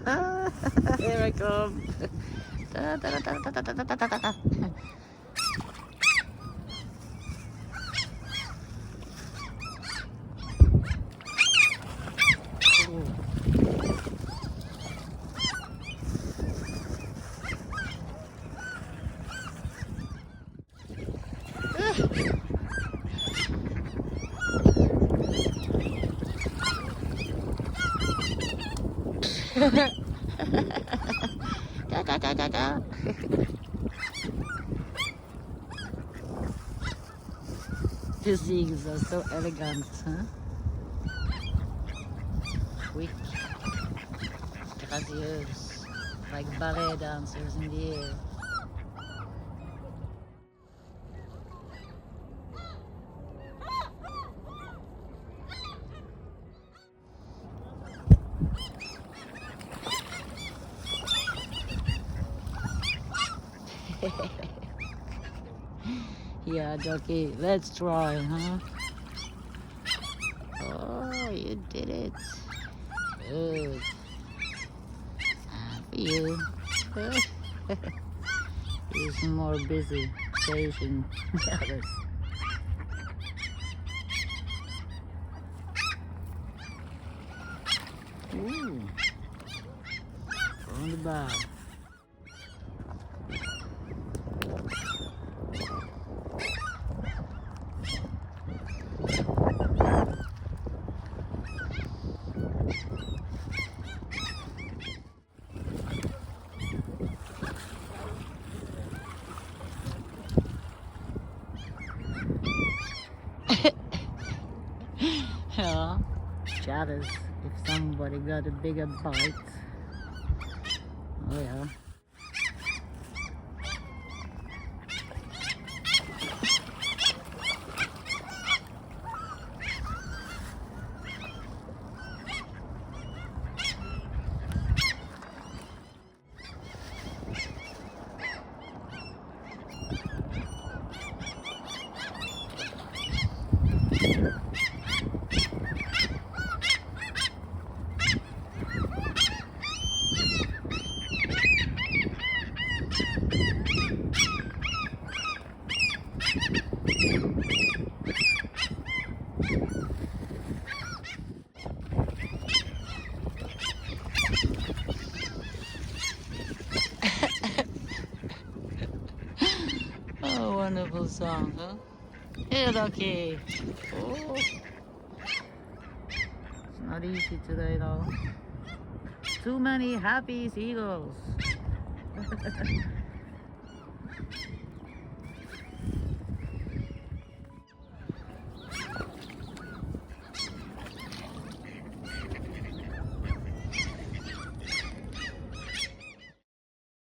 Here I come. Da, da, da, da, da, da, da, da, da, da. Da, da, da, da, da. The seagulls are so elegant, huh? Quick, gracious, like ballet dancers in the air. Yeah, Ducky, let's try, huh? Oh, you did it. Good. For you. He's more busy chasing the others. Ooh. On the bar. Yeah, jealous if somebody got a bigger bite. Oh yeah. Oh, wonderful song, huh? Hey, Ducky. Oh, it's not easy today, though. Too many happy seagulls.